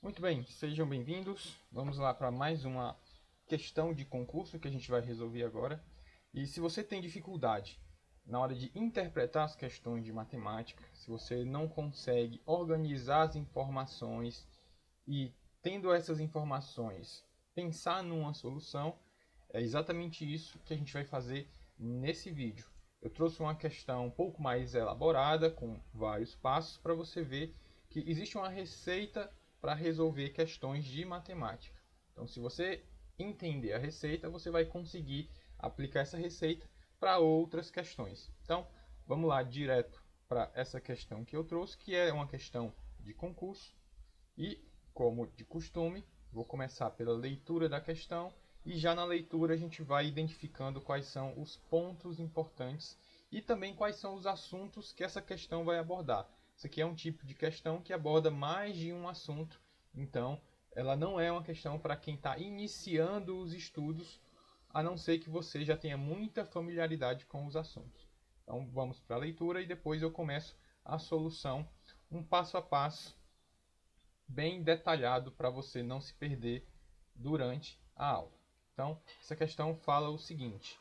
Muito bem, sejam bem-vindos. Vamos lá para mais uma questão de concurso que a gente vai resolver agora. E se você tem dificuldade na hora de interpretar as questões de matemática, se você não consegue organizar as informações e, tendo essas informações, pensar numa solução, é exatamente isso que a gente vai fazer nesse vídeo. Eu trouxe uma questão um pouco mais elaborada, com vários passos, para você ver que existe uma receita para resolver questões de matemática. Então, se você entender a receita, você vai conseguir aplicar essa receita para outras questões. Então, vamos lá direto para essa questão que eu trouxe, que é uma questão de concurso. E, como de costume, vou começar pela leitura da questão e já na leitura a gente vai identificando quais são os pontos importantes e também quais são os assuntos que essa questão vai abordar. Isso aqui é um tipo de questão que aborda mais de um assunto, então ela não é uma questão para quem está iniciando os estudos, a não ser que você já tenha muita familiaridade com os assuntos. Então vamos para a leitura e depois eu começo a solução, um passo a passo, bem detalhado para você não se perder durante a aula. Então, essa questão fala o seguinte: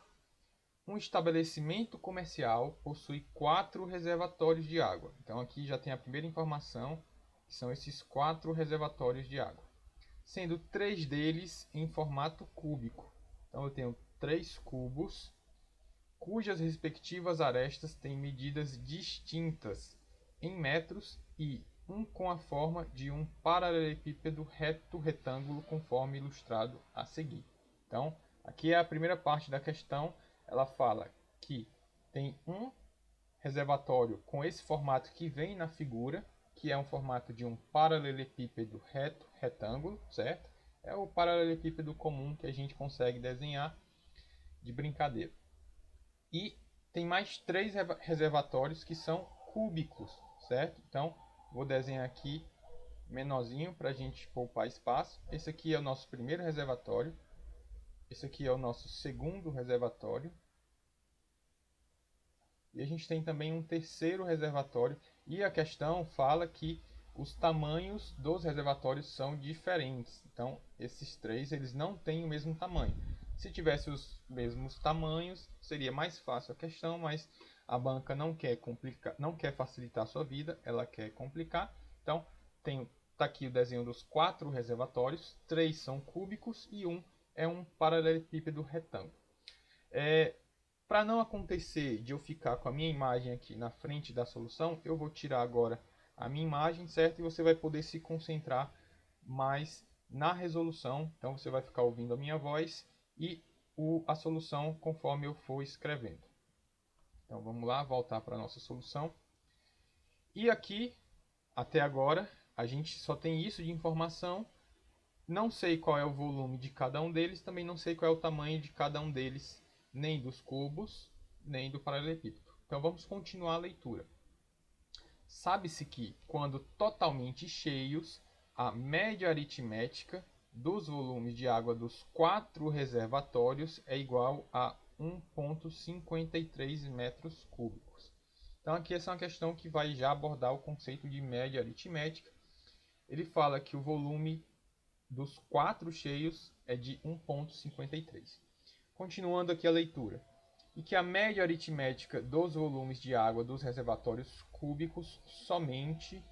um estabelecimento comercial possui 4 reservatórios de água. Então, aqui já tem a primeira informação, que são esses 4 reservatórios de água, sendo 3 deles em formato cúbico. Então, eu tenho 3 cubos, cujas respectivas arestas têm medidas distintas em metros e um com a forma de um paralelepípedo reto retângulo, conforme ilustrado a seguir. Então, aqui é a primeira parte da questão. Ela fala que tem um reservatório com esse formato que vem na figura, que é um formato de um paralelepípedo reto retângulo, certo? É o paralelepípedo comum que a gente consegue desenhar de brincadeira. E tem mais 3 reservatórios que são cúbicos, certo? Então, vou desenhar aqui menorzinho para a gente poupar espaço. Esse aqui é o nosso primeiro reservatório. Esse aqui é o nosso segundo reservatório. E a gente tem também um terceiro reservatório. E a questão fala que os tamanhos dos reservatórios são diferentes. Então, esses 3 eles não têm o mesmo tamanho. Se tivesse os mesmos tamanhos, seria mais fácil a questão, mas a banca não quer complicar, não quer facilitar a sua vida, ela quer complicar. Então, tá aqui o desenho dos 4 reservatórios, 3 são cúbicos e um é um paralelepípedo retângulo. Para não acontecer de eu ficar com a minha imagem aqui na frente da solução, eu vou tirar agora a minha imagem, certo? E você vai poder se concentrar mais na resolução. Então você vai ficar ouvindo a minha voz e a solução conforme eu for escrevendo. Então vamos lá, voltar para a nossa solução. E aqui, até agora, a gente só tem isso de informação. Não sei qual é o volume de cada um deles, também não sei qual é o tamanho de cada um deles, nem dos cubos, nem do paralelepípedo. Então vamos continuar a leitura. Sabe-se que, quando totalmente cheios, a média aritmética dos volumes de água dos 4 reservatórios é igual a 1,53 metros cúbicos. Então aqui essa é uma questão que vai já abordar o conceito de média aritmética. Ele fala que o volume dos 4 cheios é de 1,53. Continuando aqui a leitura. E que a média aritmética dos volumes de água dos reservatórios cúbicos somente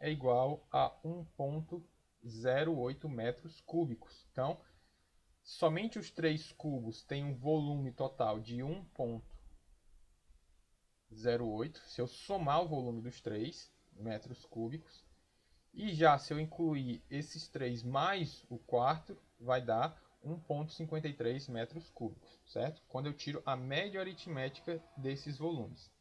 é igual a 1,08 metros cúbicos. Então, somente os 3 cubos têm um volume total de 1,08. Se eu somar o volume dos 3 metros cúbicos, e já se eu incluir esses 3 mais o quarto, vai dar 1,53 metros cúbicos, certo? Quando eu tiro a média aritmética desses volumes.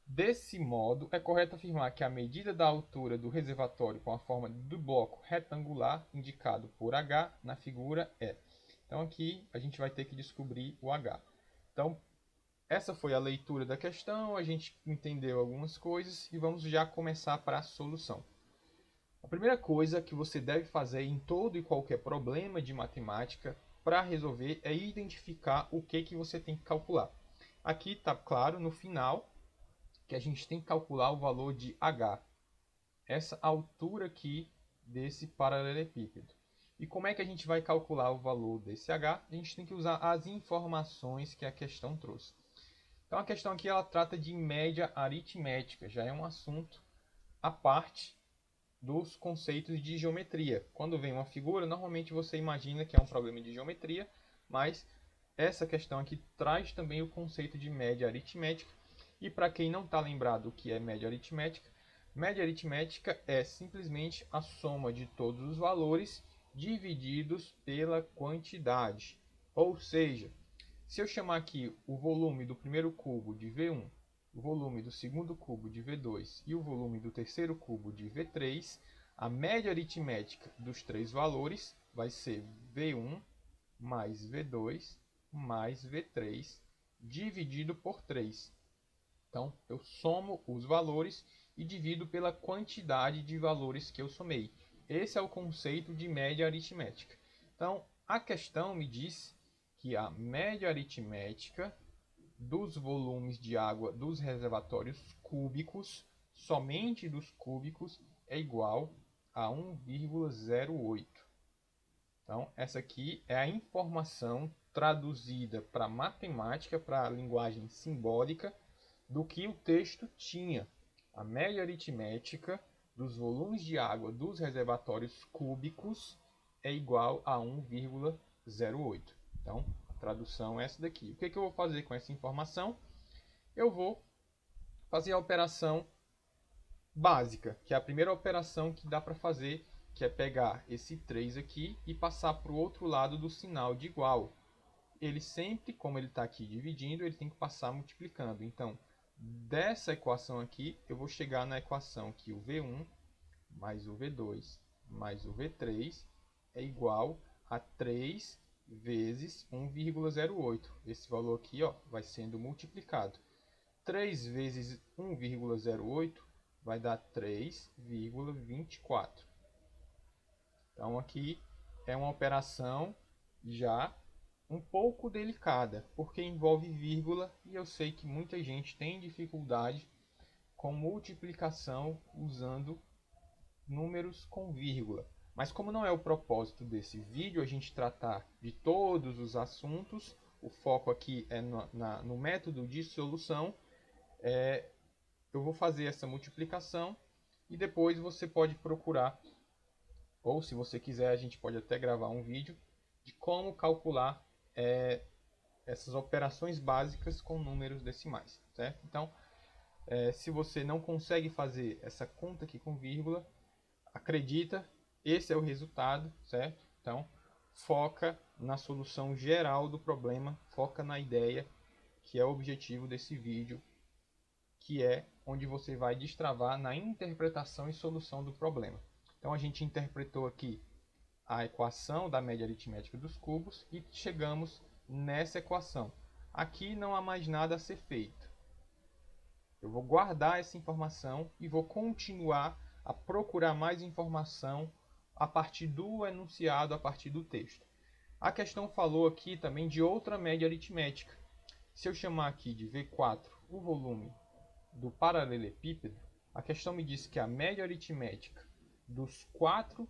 Desse modo, é correto afirmar que a medida da altura do reservatório com a forma do bloco retangular indicado por H na figura é. Então aqui a gente vai ter que descobrir o H. Então, essa foi a leitura da questão, a gente entendeu algumas coisas e vamos já começar para a solução. A primeira coisa que você deve fazer em todo e qualquer problema de matemática para resolver é identificar o que você tem que calcular. Aqui está claro no final que a gente tem que calcular o valor de H. Essa altura aqui desse paralelepípedo. E como é que a gente vai calcular o valor desse h? A gente tem que usar as informações que a questão trouxe. Então a questão aqui ela trata de média aritmética, já é um assunto à parte dos conceitos de geometria. Quando vem uma figura, normalmente você imagina que é um problema de geometria, mas essa questão aqui traz também o conceito de média aritmética. E para quem não está lembrado o que é média aritmética é simplesmente a soma de todos os valores divididos pela quantidade. Ou seja, se eu chamar aqui o volume do primeiro cubo de V1, o volume do segundo cubo de V2 e o volume do terceiro cubo de V3, a média aritmética dos três valores vai ser V1 mais V2 mais V3 dividido por 3. Então, eu somo os valores e divido pela quantidade de valores que eu somei. Esse é o conceito de média aritmética. Então, a questão me diz que a média aritmética dos volumes de água dos reservatórios cúbicos, somente dos cúbicos, é igual a 1,08. Então, essa aqui é a informação traduzida para matemática, para a linguagem simbólica, do que o texto tinha. A média aritmética dos volumes de água dos reservatórios cúbicos é igual a 1,08. Então, a tradução é essa daqui. O que eu vou fazer com essa informação? Eu vou fazer a operação básica, que é a primeira operação que dá para fazer, que é pegar esse 3 aqui e passar para o outro lado do sinal de igual. Ele sempre, como ele está aqui dividindo, ele tem que passar multiplicando. Então, dessa equação aqui, eu vou chegar na equação que o V1 mais o V2 mais o V3 é igual a 3 vezes 1,08. Esse valor aqui ó, vai sendo multiplicado. 3 vezes 1,08 vai dar 3,24. Então aqui é uma operação já um pouco delicada, porque envolve vírgula e eu sei que muita gente tem dificuldade com multiplicação usando números com vírgula. Mas como não é o propósito desse vídeo a gente tratar de todos os assuntos, o foco aqui é no método de solução, eu vou fazer essa multiplicação e depois você pode procurar, ou se você quiser a gente pode até gravar um vídeo de como calcular essas operações básicas com números decimais, certo? Então, se você não consegue fazer essa conta aqui com vírgula, acredita, esse é o resultado, certo? Então, foca na solução geral do problema, foca na ideia, que é o objetivo desse vídeo, que é onde você vai destravar na interpretação e solução do problema. Então, a gente interpretou aqui a equação da média aritmética dos cubos e chegamos nessa equação. Aqui não há mais nada a ser feito. Eu vou guardar essa informação e vou continuar a procurar mais informação a partir do enunciado, a partir do texto. A questão falou aqui também de outra média aritmética. Se eu chamar aqui de V4 o volume do paralelepípedo, a questão me diz que a média aritmética dos 4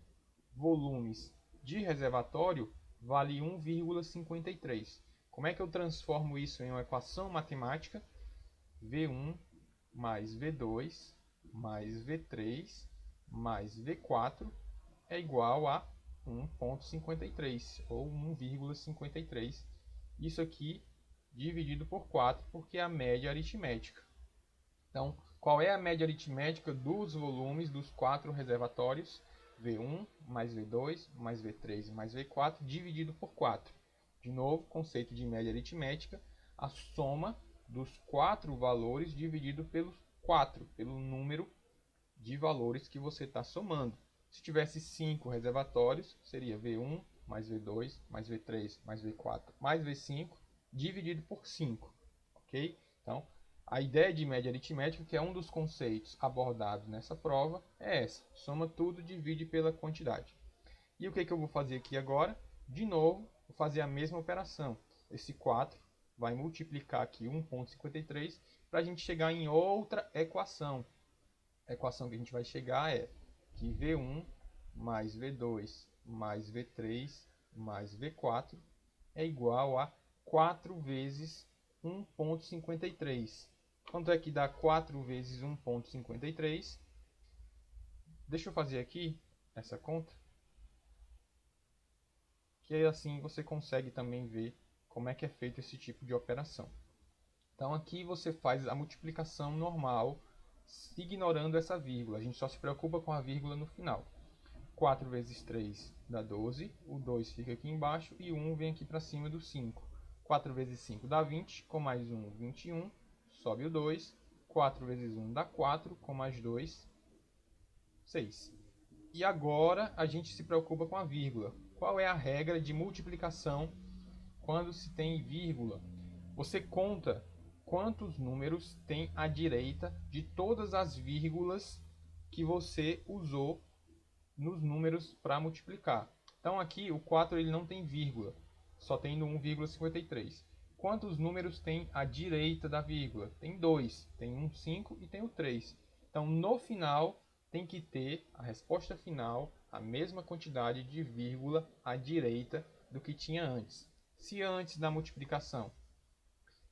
volumes de reservatório vale 1,53. Como é que eu transformo isso em uma equação matemática? V1 mais V2 mais V3 mais V4 é igual a 1,53 ou 1,53. Isso aqui dividido por 4, porque é a média aritmética. Então, qual é a média aritmética dos volumes dos 4 reservatórios? V1 mais V2 mais V3 mais V4 dividido por 4. De novo, conceito de média aritmética, a soma dos 4 valores dividido pelos 4, pelo número de valores que você está somando. Se tivesse 5 reservatórios, seria V1 mais V2 mais V3 mais V4 mais V5 dividido por 5. Ok? Então, a ideia de média aritmética, que é um dos conceitos abordados nessa prova, é essa. Soma tudo, divide pela quantidade. E o que eu vou fazer aqui agora? De novo, vou fazer a mesma operação. Esse 4 vai multiplicar aqui 1,53 para a gente chegar em outra equação. A equação que a gente vai chegar é que V1 mais V2 mais V3 mais V4 é igual a 4 vezes 1,53. Quanto é que dá 4 vezes 1,53? Deixa eu fazer aqui essa conta, que assim você consegue também ver como é que é feito esse tipo de operação. Então aqui você faz a multiplicação normal, ignorando essa vírgula. A gente só se preocupa com a vírgula no final. 4 vezes 3 dá 12, o 2 fica aqui embaixo e o 1 vem aqui para cima do 5. 4 vezes 5 dá 20, com mais 1, 21, sobe o 2. 4 vezes 1 dá 4, com mais 2, 6. E agora a gente se preocupa com a vírgula. Qual é a regra de multiplicação quando se tem vírgula? Você conta quantos números tem à direita de todas as vírgulas que você usou nos números para multiplicar. Então aqui o 4 ele não tem vírgula, só tem no 1,53. Quantos números tem à direita da vírgula? Tem 2, tem um 5 e tem o 3. Então no final tem que ter a resposta final a mesma quantidade de vírgula à direita do que tinha antes. Se antes da multiplicação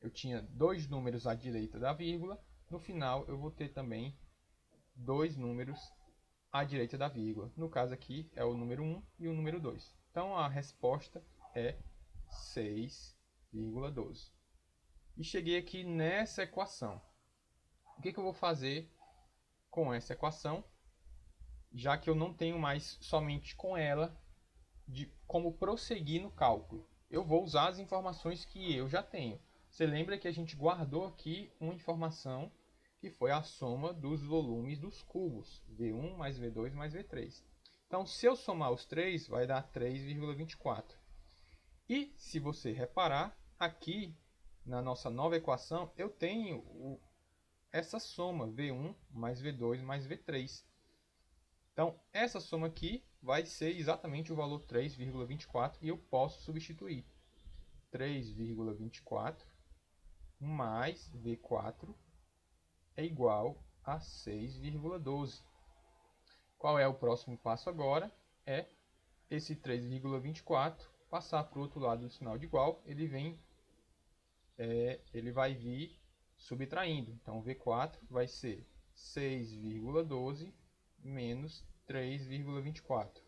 eu tinha dois números à direita da vírgula, no final eu vou ter também dois números à direita da vírgula. No caso aqui é o número 1 e o número 2. Então a resposta é 6,12. E cheguei aqui nessa equação. O que eu vou fazer com essa equação? Já que eu não tenho mais somente com ela de como prosseguir no cálculo. Eu vou usar as informações que eu já tenho. Você lembra que a gente guardou aqui uma informação que foi a soma dos volumes dos cubos, V1 mais V2 mais V3. Então, se eu somar os três, vai dar 3,24. E, se você reparar, aqui na nossa nova equação, eu tenho essa soma, V1 mais V2 mais V3. Então, essa soma aqui vai ser exatamente o valor 3,24 e eu posso substituir 3,24 mais V4 é igual a 6,12. Qual é o próximo passo agora? É esse 3,24 passar para o outro lado do sinal de igual, ele vai vir subtraindo. Então, V4 vai ser 6,12 menos 3,24.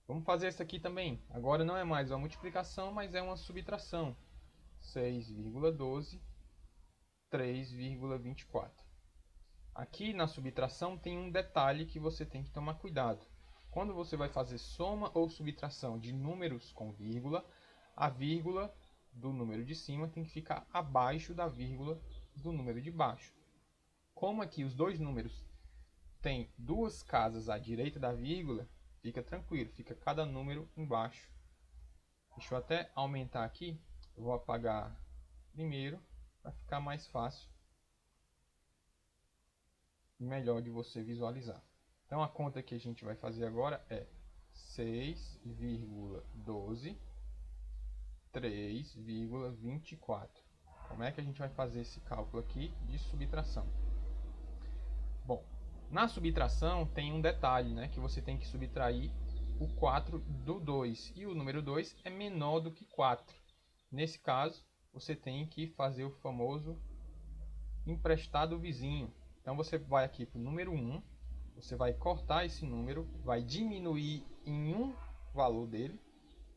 Vamos fazer isso aqui também. Agora não é mais uma multiplicação, mas é uma subtração. 6,12, 3,24. Aqui na subtração tem um detalhe que você tem que tomar cuidado. Quando você vai fazer soma ou subtração de números com vírgula, a vírgula do número de cima tem que ficar abaixo da vírgula do número de baixo. Como aqui os dois números têm duas casas à direita da vírgula, fica tranquilo, fica cada número embaixo. Deixa eu até aumentar aqui, eu vou apagar primeiro para ficar mais fácil e melhor de você visualizar. Então a conta que a gente vai fazer agora é 6,12, 3,24. Como é que a gente vai fazer esse cálculo aqui de subtração? Bom, na subtração tem um detalhe, né, que você tem que subtrair o 4 do 2. E o número 2 é menor do que 4. Nesse caso, você tem que fazer o famoso emprestado vizinho. Então você vai aqui para o número 1, você vai cortar esse número, vai diminuir em um valor dele.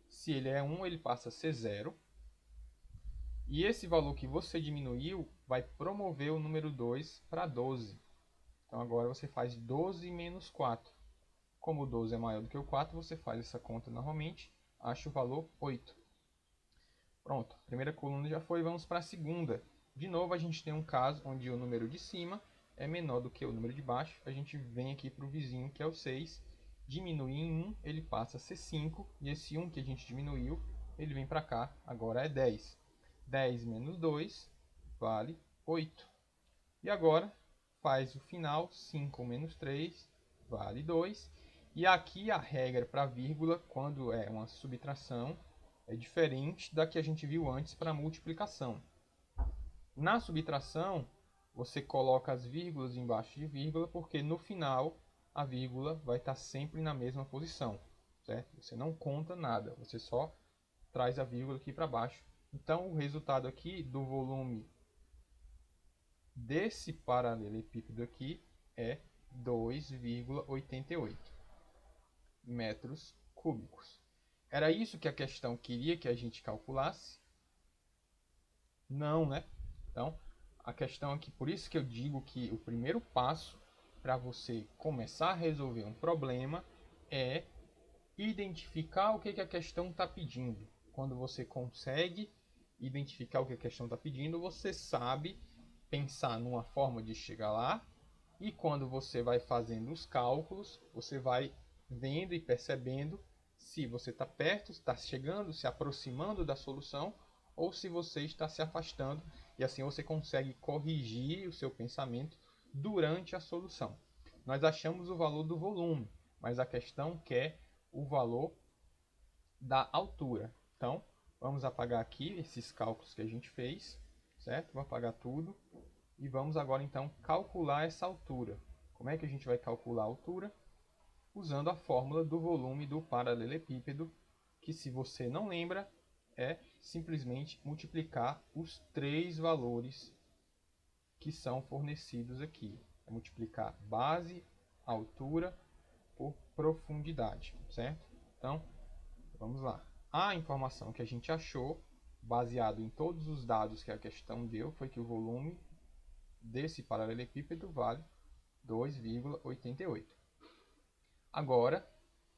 Se ele é 1, ele passa a ser 0. E esse valor que você diminuiu vai promover o número 2 para 12. Então agora você faz 12 menos 4. Como o 12 é maior do que o 4, você faz essa conta novamente, acha o valor 8. Pronto, a primeira coluna já foi, vamos para a segunda. De novo a gente tem um caso onde o número de cima é menor do que o número de baixo. A gente vem aqui para o vizinho, que é o 6. Diminui em 1, ele passa a ser 5. E esse 1 que a gente diminuiu, ele vem para cá, agora é 10. 10 menos 2 vale 8. E agora faz o final, 5 menos 3 vale 2. E aqui a regra para vírgula, quando é uma subtração, é diferente da que a gente viu antes para multiplicação. Na subtração, você coloca as vírgulas embaixo de vírgula, porque no final a vírgula vai estar sempre na mesma posição, certo? Você não conta nada, você só traz a vírgula aqui para baixo. Então, o resultado aqui do volume desse paralelepípedo aqui é 2,88 metros cúbicos. Era isso que a questão queria que a gente calculasse? Não, né? Então, a questão aqui, por isso que eu digo que o primeiro passo para você começar a resolver um problema é identificar o que a questão está pedindo. Quando você consegue identificar o que a questão está pedindo, você sabe pensar numa forma de chegar lá, e quando você vai fazendo os cálculos, você vai vendo e percebendo se você está perto, está chegando, se aproximando da solução, ou se você está se afastando, e assim você consegue corrigir o seu pensamento durante a solução. Nós achamos o valor do volume, mas a questão quer o valor da altura. Então, vamos apagar aqui esses cálculos que a gente fez, certo? Vou apagar tudo. E vamos agora então calcular essa altura. Como é que a gente vai calcular a altura? Usando a fórmula do volume do paralelepípedo, que, se você não lembra, é simplesmente multiplicar os três valores que são fornecidos aqui. É multiplicar base, altura, por profundidade, certo? Então, vamos lá. A informação que a gente achou, baseado em todos os dados que a questão deu, foi que o volume desse paralelepípedo vale 2,88. Agora,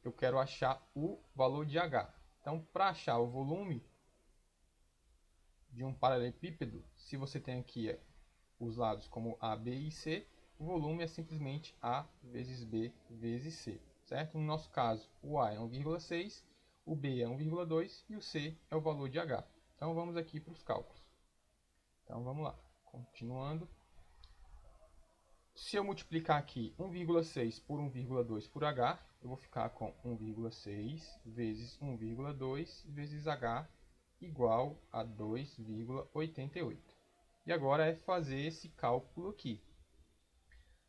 eu quero achar o valor de H. Então, para achar o volume de um paralelepípedo, se você tem aqui os lados como A, B e C, o volume é simplesmente A vezes B vezes C, certo? No nosso caso, o A é 1,6, o B é 1,2 e o C é o valor de H. Então, vamos aqui para os cálculos. Então, vamos lá. Continuando. Se eu multiplicar aqui 1,6 por 1,2 por H, eu vou ficar com 1,6 vezes 1,2 vezes H igual a 2,88. E agora é fazer esse cálculo aqui.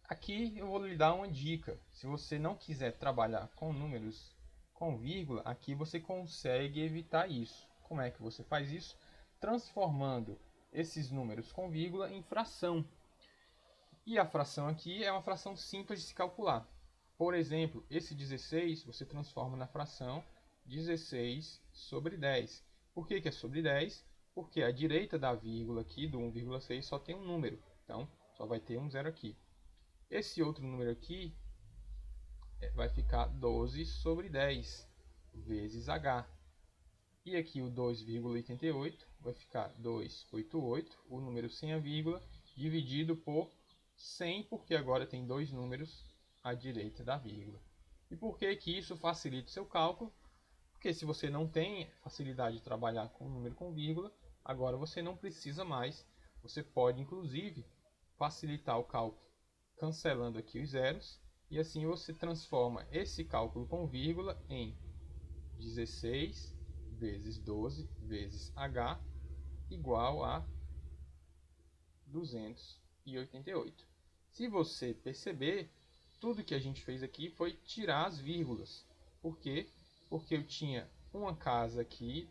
Aqui eu vou lhe dar uma dica. Se você não quiser trabalhar com números com vírgula, aqui você consegue evitar isso. Como é que você faz isso? Transformando esses números com vírgula em fração. E a fração aqui é uma fração simples de se calcular. Por exemplo, esse 16 você transforma na fração 16 sobre 10. Por que é sobre 10? Porque a direita da vírgula aqui do 1,6 só tem um número. Então, só vai ter um zero aqui. Esse outro número aqui vai ficar 12 sobre 10 vezes H. E aqui o 2,88 vai ficar 288, o número sem a vírgula, dividido por 100, porque agora tem dois números à direita da vírgula. E por que isso facilita o seu cálculo? Porque se você não tem facilidade de trabalhar com número com vírgula, agora você não precisa mais. Você pode, inclusive, facilitar o cálculo cancelando aqui os zeros, e assim você transforma esse cálculo com vírgula em 16 vezes 12 vezes H igual a 288. Se você perceber, tudo que a gente fez aqui foi tirar as vírgulas. Por quê? Porque eu tinha uma casa aqui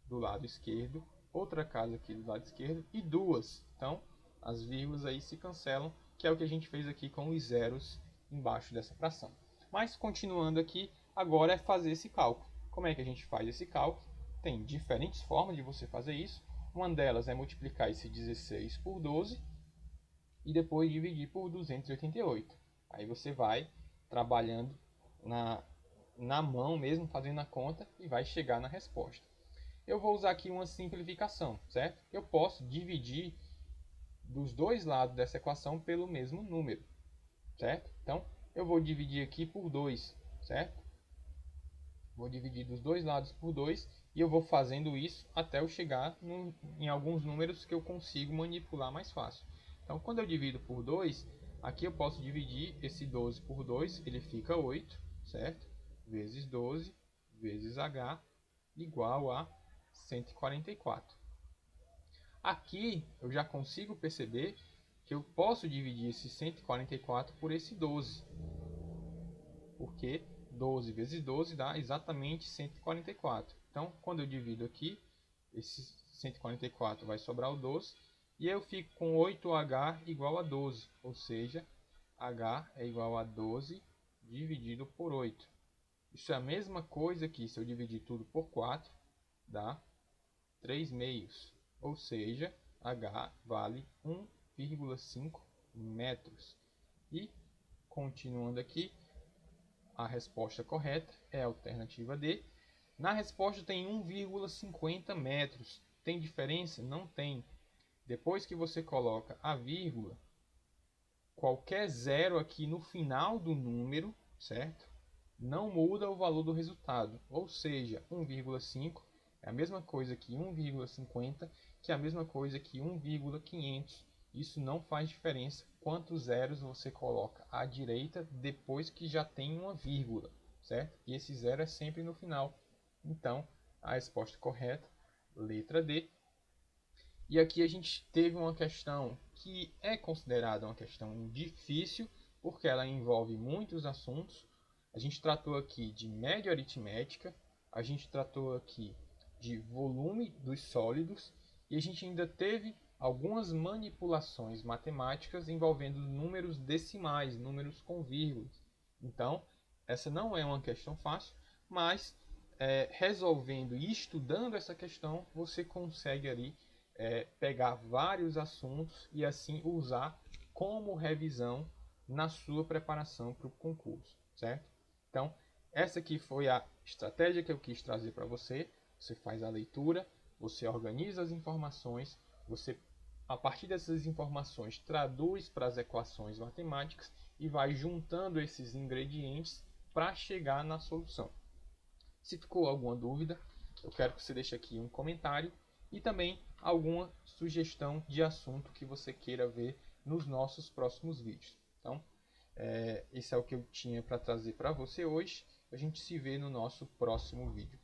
do lado esquerdo, outra casa aqui do lado esquerdo e duas. Então, as vírgulas aí se cancelam, que é o que a gente fez aqui com os zeros embaixo dessa fração. Mas, continuando aqui, agora é fazer esse cálculo. Como é que a gente faz esse cálculo? Tem diferentes formas de você fazer isso. Uma delas é multiplicar esse 16 por 12 e depois dividir por 288. Aí você vai trabalhando na mão mesmo, fazendo a conta, e vai chegar na resposta. Eu vou usar aqui uma simplificação, certo? Eu posso dividir dos dois lados dessa equação pelo mesmo número, certo? Então, eu vou dividir aqui por 2, certo? Vou dividir dos dois lados por 2 e eu vou fazendo isso até eu chegar em alguns números que eu consigo manipular mais fácil. Então, quando eu divido por 2, aqui eu posso dividir esse 12 por 2, ele fica 8, certo? Vezes 12 vezes H igual a 144. Aqui eu já consigo perceber que eu posso dividir esse 144 por esse 12. porque 12 vezes 12 dá exatamente 144. Então, quando eu divido aqui, esse 144 vai sobrar o 12, e eu fico com 8H igual a 12, ou seja, H é igual a 12 dividido por 8. Isso é a mesma coisa que se eu dividir tudo por 4, dá 3 meios, ou seja, H vale 1,5 metros. E, continuando aqui, a resposta correta é a alternativa D. Na resposta tem 1,50 metros. Tem diferença? Não tem. Depois que você coloca a vírgula, qualquer zero aqui no final do número, certo? Não muda o valor do resultado. Ou seja, 1,5 é a mesma coisa que 1,50, que é a mesma coisa que 1,500. Isso não faz diferença quantos zeros você coloca à direita depois que já tem uma vírgula, certo? E esse zero é sempre no final. Então, a resposta correta, letra D. E aqui a gente teve uma questão que é considerada uma questão difícil, porque ela envolve muitos assuntos. A gente tratou aqui de média aritmética, a gente tratou aqui de volume dos sólidos, e a gente ainda teve algumas manipulações matemáticas envolvendo números decimais, números com vírgulas. Então, essa não é uma questão fácil, mas resolvendo e estudando essa questão, você consegue ali pegar vários assuntos e assim usar como revisão na sua preparação para o concurso, certo? Então, essa aqui foi a estratégia que eu quis trazer para você. Você faz a leitura, você organiza as informações, você, a partir dessas informações, traduz para as equações matemáticas e vai juntando esses ingredientes para chegar na solução. Se ficou alguma dúvida, eu quero que você deixe aqui um comentário e também alguma sugestão de assunto que você queira ver nos nossos próximos vídeos. Então, esse é o que eu tinha para trazer para você hoje. A gente se vê no nosso próximo vídeo.